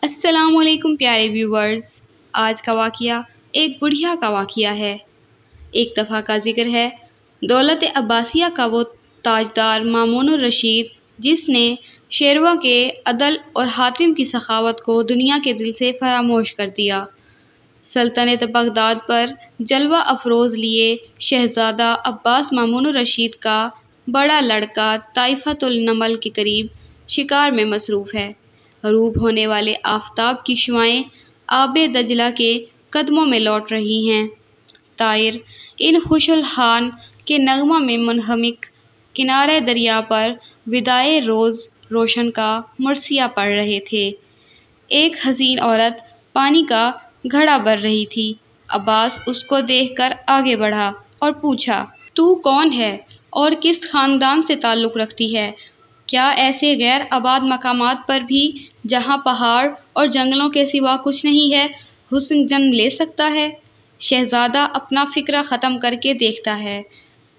السلام علیکم پیارے ویورز۔ آج کا واقعہ ایک بڑھیا کا واقعہ ہے۔ ایک دفعہ کا ذکر ہے، دولت عباسیہ کا وہ تاجدار مامون الرشید جس نے شیرواں کے عدل اور حاتم کی سخاوت کو دنیا کے دل سے فراموش کر دیا۔ سلطنت بغداد پر جلوہ افروز لیے شہزادہ عباس مامون الرشید کا بڑا لڑکا طائفۃ النمل کے قریب شکار میں مصروف ہے۔ غروب ہونے والے آفتاب کی شعاعیں آب دجلہ کے قدموں میں لوٹ رہی ہیں۔ طائر ان خوش الحان کے نغمہ میں منہمک کنارے دریا پر وداعِ روز روشن کا مرثیہ پڑھ رہے تھے۔ ایک حسین عورت پانی کا گھڑا بھر رہی تھی۔ عباس اس کو دیکھ کر آگے بڑھا اور پوچھا، تو کون ہے اور کس خاندان سے تعلق رکھتی ہے؟ کیا ایسے غیر آباد مقامات پر بھی جہاں پہاڑ اور جنگلوں کے سوا کچھ نہیں ہے، حسن جنم لے سکتا ہے؟ شہزادہ اپنا فکرہ ختم کر کے دیکھتا ہے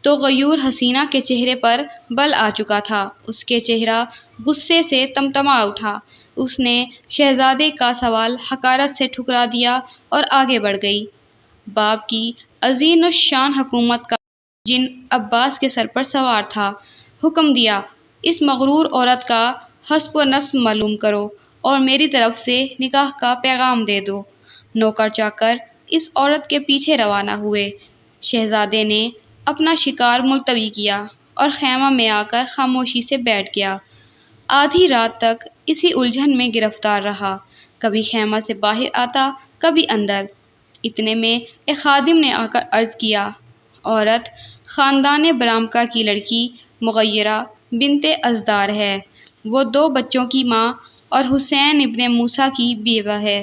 تو غیور حسینہ کے چہرے پر بل آ چکا تھا۔ اس کے چہرہ غصے سے تمتما اٹھا۔ اس نے شہزادے کا سوال حقارت سے ٹھکرا دیا اور آگے بڑھ گئی۔ باپ کی عظیم الشان حکومت کا جن عباس کے سر پر سوار تھا، حکم دیا، اس مغرور عورت کا حسب و نسب معلوم کرو اور میری طرف سے نکاح کا پیغام دے دو۔ نوکر چاکر اس عورت کے پیچھے روانہ ہوئے۔ شہزادے نے اپنا شکار ملتوی کیا اور خیمہ میں آ کر خاموشی سے بیٹھ گیا۔ آدھی رات تک اسی الجھن میں گرفتار رہا، کبھی خیمہ سے باہر آتا، کبھی اندر۔ اتنے میں ایک خادم نے آ کر عرض کیا، عورت خاندان برامکا کی لڑکی مغیرہ بنت ازدار ہے۔ وہ 2 بچوں کی ماں اور حسین ابن موسیٰ کی بیوہ ہے۔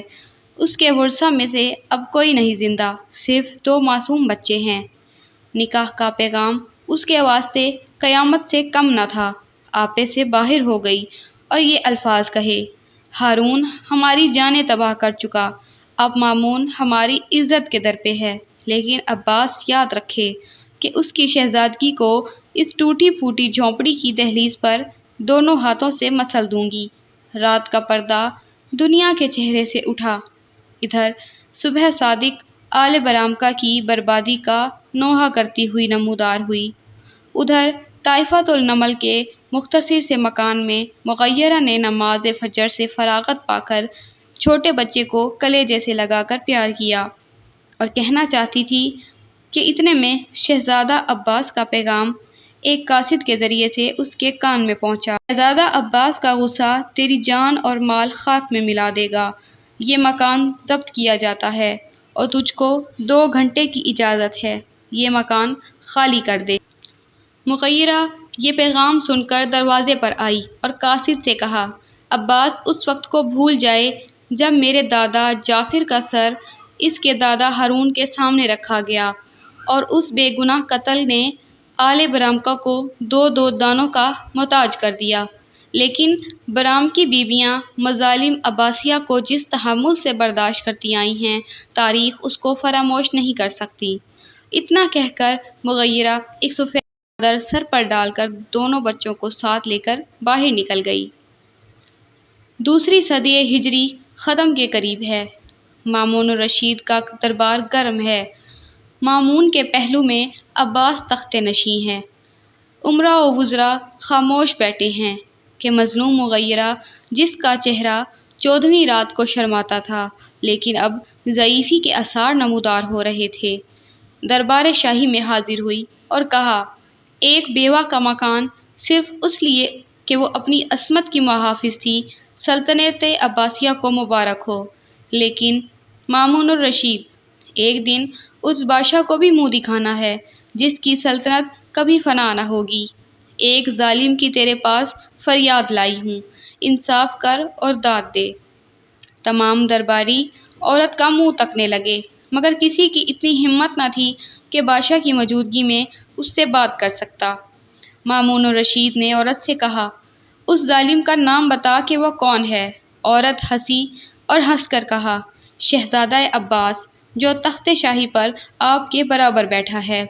اس کے ورثہ میں سے اب کوئی نہیں زندہ، صرف 2 معصوم بچے ہیں۔ نکاح کا پیغام اس کے واسطے قیامت سے کم نہ تھا۔ آپے سے باہر ہو گئی اور یہ الفاظ کہے، ہارون ہماری جانیں تباہ کر چکا، اب مامون ہماری عزت کے در پہ ہے، لیکن عباس یاد رکھے کہ اس کی شہزادگی کو اس ٹوٹی پھوٹی جھونپڑی کی دہلیز پر دونوں ہاتھوں سے مسل دوں گی۔ رات کا پردہ دنیا کے چہرے سے اٹھا۔ ادھر صبح صادق آل برامکا کی بربادی کا نوحہ کرتی ہوئی نمودار ہوئی۔ ادھر طائفۃ النمل کے مختصر سے مکان میں مغیرہ نے نماز فجر سے فراغت پا کر چھوٹے بچے کو کلیجے سے لگا کر پیار کیا اور کہنا چاہتی تھی کہ اتنے میں شہزادہ عباس کا پیغام ایک قاصد کے ذریعے سے اس کے کان میں پہنچا۔ شہزادہ عباس کا غصہ تیری جان اور مال خاک میں ملا دے گا۔ یہ مکان ضبط کیا جاتا ہے اور تجھ کو 2 گھنٹے کی اجازت ہے، یہ مکان خالی کر دے۔ مغیرہ یہ پیغام سن کر دروازے پر آئی اور قاصد سے کہا، عباس اس وقت کو بھول جائے جب میرے دادا جعفر کا سر اس کے دادا ہارون کے سامنے رکھا گیا اور اس بے گناہ قاتل نے آل برامکا کو 2 دانوں کا محتاج کر دیا۔ لیکن برامکی بیویاں مظالم عباسیہ کو جس تحمل سے برداشت کرتی آئی ہیں، تاریخ اس کو فراموش نہیں کر سکتی۔ اتنا کہہ کر مغیرہ ایک سفید چادر سر پر ڈال کر دونوں بچوں کو ساتھ لے کر باہر نکل گئی۔ دوسری صدی ہجری ختم کے قریب ہے۔ مامون الرشید کا دربار گرم ہے۔ مامون کے پہلو میں عباس تخت نشین ہے۔ امراء و وزراء خاموش بیٹھے ہیں کہ مظلوم مغیرہ جس کا چہرہ 14ویں رات کو شرماتا تھا، لیکن اب ضعیفی کے آثار نمودار ہو رہے تھے، دربار شاہی میں حاضر ہوئی اور کہا، ایک بیوہ کا مکان صرف اس لیے کہ وہ اپنی عصمت کی محافظ تھی، سلطنت عباسیہ کو مبارک ہو، لیکن مامون الرشید، ایک دن اس بادشاہ کو بھی منہ دکھانا ہے جس کی سلطنت کبھی فنا نہ ہوگی۔ ایک ظالم کی تیرے پاس فریاد لائی ہوں، انصاف کر اور داد دے۔ تمام درباری عورت کا منہ تکنے لگے، مگر کسی کی اتنی ہمت نہ تھی کہ بادشاہ کی موجودگی میں اس سے بات کر سکتا۔ مامون الرشید نے عورت سے کہا، اس ظالم کا نام بتا کہ وہ کون ہے۔ عورت ہنسی اور ہنس کر کہا، شہزادہ عباس، جو تخت شاہی پر آپ کے برابر بیٹھا ہے۔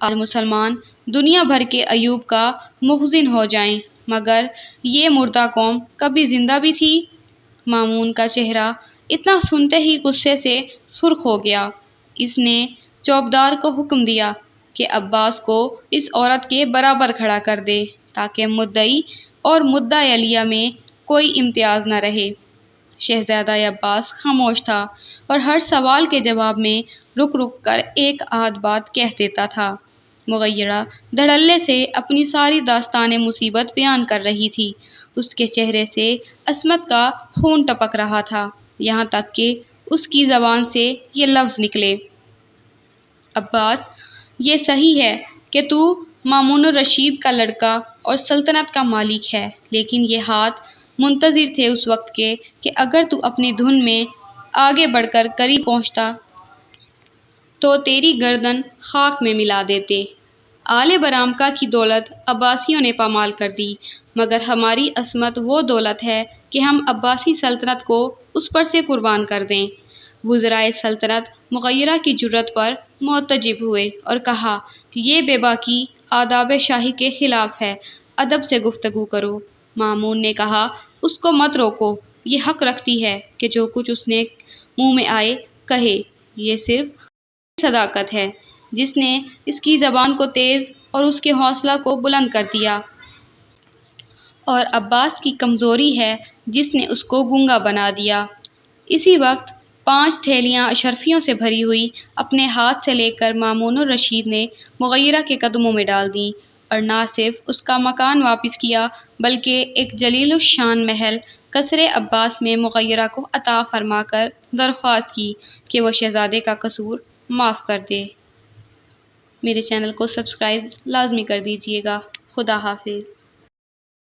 آج مسلمان دنیا بھر کے عیوب کا مخزن ہو جائیں، مگر یہ مردہ قوم کبھی زندہ بھی تھی؟ مامون کا چہرہ اتنا سنتے ہی غصے سے سرخ ہو گیا۔ اس نے چوبدار کو حکم دیا کہ عباس کو اس عورت کے برابر کھڑا کر دے تاکہ مدعی اور مدعی علیہ میں کوئی امتیاز نہ رہے۔ شہزادہ عباس خاموش تھا اور ہر سوال کے جواب میں رک رک کر ایک آدھ بات کہہ دیتا تھا۔ مغیرہ دھڑلے سے اپنی ساری داستان مصیبت بیان کر رہی تھی۔ اس کے چہرے سے عصمت کا خون ٹپک رہا تھا، یہاں تک کہ اس کی زبان سے یہ لفظ نکلے: عباس، یہ صحیح ہے کہ تو مامون الرشید کا لڑکا اور سلطنت کا مالک ہے، لیکن یہ ہاتھ منتظر تھے اس وقت کے کہ اگر تو اپنی دھن میں آگے بڑھ کر قریب پہنچتا تو تیری گردن خاک میں ملا دیتے۔ آل برامکا کی دولت عباسیوں نے پامال کر دی، مگر ہماری عصمت وہ دولت ہے کہ ہم عباسی سلطنت کو اس پر سے قربان کر دیں۔ وزرائے سلطنت مغیرہ کی جرأت پر معتجب ہوئے اور کہا کہ یہ بے باکی آداب شاہی کے خلاف ہے، ادب سے گفتگو کرو۔ مامون نے کہا، اس کو مت روکو، یہ حق رکھتی ہے کہ جو کچھ اس نے منہ میں آئے کہے۔ یہ صرف صداقت ہے جس نے اس کی زبان کو تیز اور اس کے حوصلہ کو بلند کر دیا، اور عباس کی کمزوری ہے جس نے اس کو گونگا بنا دیا۔ اسی وقت 5 تھیلیاں اشرفیوں سے بھری ہوئی اپنے ہاتھ سے لے کر مامون الرشید نے مغیرہ کے قدموں میں ڈال دیں، اور نہ صرف اس کا مکان واپس کیا بلکہ ایک جلیل الشان محل قصر عباس میں مغیرہ کو عطا فرما کر درخواست کی کہ وہ شہزادے کا قصور معاف کر دے۔ میرے چینل کو سبسکرائب لازمی کر دیجیے گا۔ خدا حافظ۔